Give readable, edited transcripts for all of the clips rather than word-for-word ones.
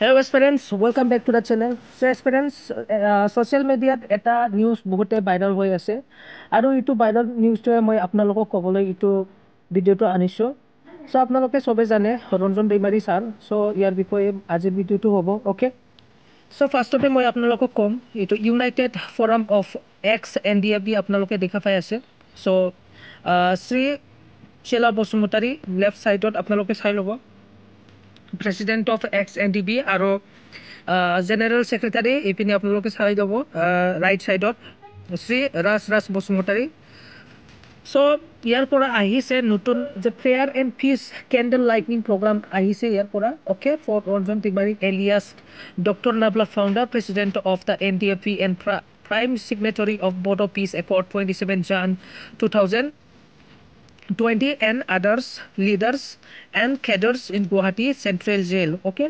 Hello aspirants, welcome back to the channel. So aspirants, social media এটা news বহুতে viral হৈ আছে আৰু ইটো ভাইৰাল নিউজটোৱে মই আপোনালোকক ক'বলৈ ইটো ভিডিঅ'টো আনিছোঁ। সো আপোনালোকে সবে জানে ৰঞ্জন দৈমাৰী ছাৰ। সো ইয়াৰ বিষয়ে আজিৰ ভিডিঅ'টো হ'ব ওকে। সো ফাৰ্ষ্টতে মই আপোনালোকক ক'ম এইটো United forum of x NDFB আপোনালোকে দেখা পাই আছে। সো শ্ৰী শিলা বসুমতাৰী লেফ্ট ছাইডত আপোনালোকে চাই ল'ব। প্ৰেচিডেণ্ট অফ XNDB আৰু জেনেৰেল ছেক্ৰেটাৰী এইপিনে আপোনালোকে চাই ল'ব ৰাইট ছাইডত শ্ৰী ৰাজ বসুমতাৰী। চ' ইয়াৰ পৰা আহিছে নতুন যে fire and peace candle lightning programme আহিছে ইয়াৰ পৰা okay for Ranjan Tiwari alias doctor Nabla founder president of the NDFB and prime signatory of Bodo peace accord 27 Jan 2020 and others leaders and cadres in Guwahati Central Jail. Okay.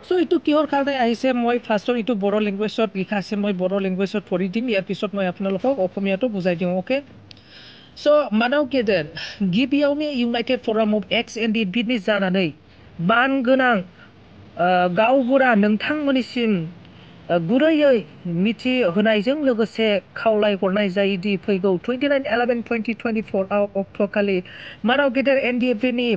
So ইটো কিহৰ কাৰণে আহিছে মই ফাৰ্ষ্টত ইটো বড়ো লেংগুৱেজত লিখা আছে মই বড়ো লেংগুৱেজত পঢ়ি দিম ইয়াৰ পিছত মই আপোনালোকক অসমীয়াটো বুজাই দিম ওকে। स' मानाव गेदेर गिबियावनो इउनाइटेड फराम अफ XNDBनि जानानै मान गोनां गावबुरा नोंथांमोननिसिम गुरैयै मिथिहोनायजों लोगोसे खावलायहरनाय जायोदि फैगौ 29/11/2024 आव अक्ट'खालि मानाव गेदेर NDFBनि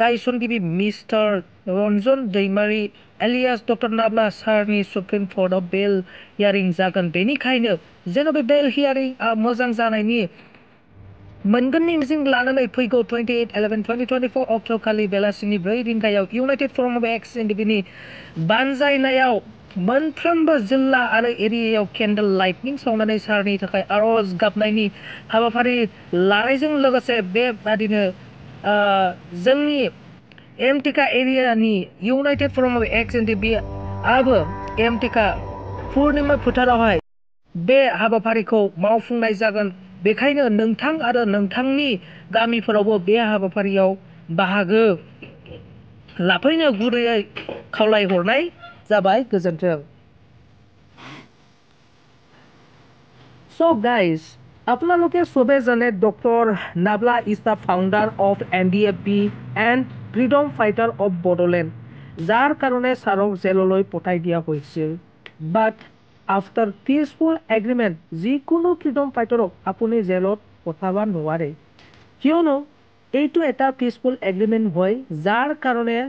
गायसनगिरि mister Ranjan Daimary alias doctor Nabla सारनि सुप्रिम कर्टआव बेल हियारिं जागोन। बेनिखायनो जेन' बे बेल हियारिंआ मोजां जानायनि मोनगोननि मिजिं लानानै फैगौ 28/11/2024 अक्ट'खालि बेलासिनि 4 रिंगायाव इउनाइटेड फराम अफ XNDBनि बानजायनायाव मोनफ्रोमबो जिल्ला आरो एरियायाव केन्डेल लाइटनिं सावनानै सारनि थाखाय आर'ज गाबनायनि हाबाफारि लानायजों लोगोसे बेबादिनो जोंनि एमटिका एरियानि इउनाइटेड फराम अफ XNDB आबो एमटिका पुर्णिमा फोथारावहाय बे हाबाफारिखौ मावफुंनाय जागोन। बेखायनो नोंथां आरो नोंथांनि गामिफोरावबो बे हाबाफारियाव बाहागो लाफैनो गुरैयै खावलायहरनाय जाबाय गोजोन्थों। So guys, আপোনালোকে সবে জানে doctor Nabla is the founder of NDFB and freedom fighter of Bodoland যাৰ কাৰণে ছাৰক জেললৈ পঠাই দিয়া হৈছিল। বাট আফটাৰ পিচফুল এগ্ৰিমেণ্ট যিকোনো ফ্ৰীডম ফাইটাৰক আপুনি জেলত পঠাব নোৱাৰে কিয়নো এইটো এটা পিচফুল এগ্ৰিমেণ্ট হয় যাৰ কাৰণে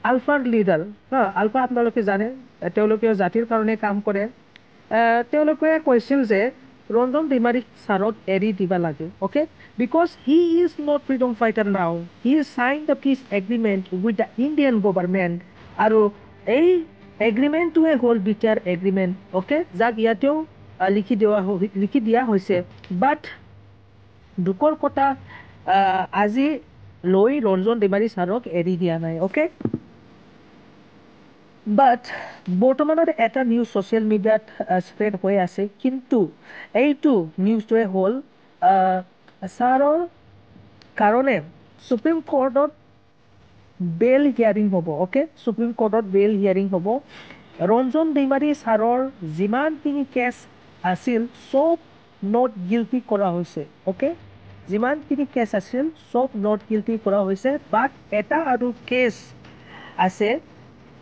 আলফাৰ লিডাৰ আলফা আপোনালোকে জানে তেওঁলোকে জাতিৰ কাৰণে কাম কৰে। তেওঁলোকে কৈছিল যে ৰঞ্জন দৈমাৰী ছাৰক এৰি দিব লাগে okay because he is not freedom fighter now he sign the peace agreement with the Indian government আৰু এই এগ্ৰিমেণ্টটোৱে হ'ল বিটাৰ এগ্ৰিমেণ্ট অ'কে যাক ইয়াতেও লিখি দিয়া হৈছে। বাট দুখৰ কথা আজি লৈ ৰঞ্জন দৈমাৰী ছাৰক এৰি দিয়া নাই অ'কে। বাট বৰ্তমানত এটা নিউজ ছ'চিয়েল মিডিয়াত স্প্ৰেড হৈ আছে কিন্তু এইটো নিউজটোৱে হ'ল ছাৰৰ কাৰণে সুপ্ৰিম কোৰ্টত বেল হিয়াৰিং হ'ব অ'কে সুপ্ৰিম কোৰ্টত বেল হিয়াৰিং হ'ব। ৰঞ্জন দৈমাৰী ছাৰৰ যিমানখিনি কেছ আছিল চব নট গিল্টি কৰা হৈছে অ'কে যিমানখিনি কেছ আছিল চব নট গিল্টি কৰা হৈছে। বাট এটা আৰু কেছ আছে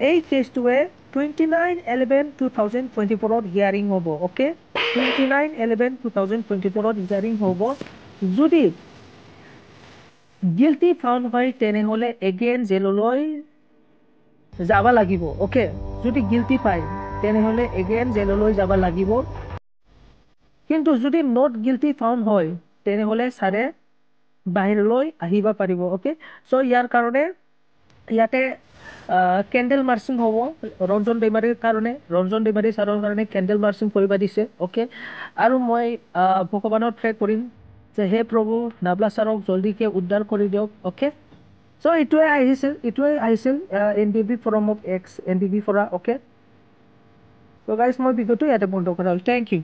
এই কেছটোৱে 29/11/2024 হিয়াৰিং হ'ব অ'কে 29/11/2024 হিয়াৰিং হ'ব। যদি গিল্টি ফাউণ্ড হয় তেনেহ'লে এগেইন জেললৈ যাব লাগিব অ'কে যদি গিল্টি পায় তেনেহ'লে এগেইন জেললৈ যাব লাগিব। কিন্তু যদি নট গিল্টি ফাউণ্ড হয় তেনেহ'লে ছাৰে বাহিৰলৈ আহিব পাৰিব অ'কে। চ' ইয়াৰ কাৰণে ইয়াতে কেণ্ডেল মাৰ্চিং হ'ব ৰঞ্জন দৈমাৰীৰ কাৰণে ৰঞ্জন দৈমাৰী ছাৰৰ কাৰণে কেণ্ডেল মাৰ্চিং কৰিব দিছে অ'কে। আৰু মই ভগৱানৰ প্ৰে কৰিম যে হে প্ৰভু নাবলা ছাৰক জল্দিকৈ উদ্ধাৰ কৰি দিয়ক অ'কে। চ' এইটোৱে আহিছিল NDFB ফৰাম অফ XNDB পৰা অ'কে। চ' গাইজ মই ভিডিঅ'টো ইয়াতে বন্ধ কৰা হ'ল থেংক ইউ।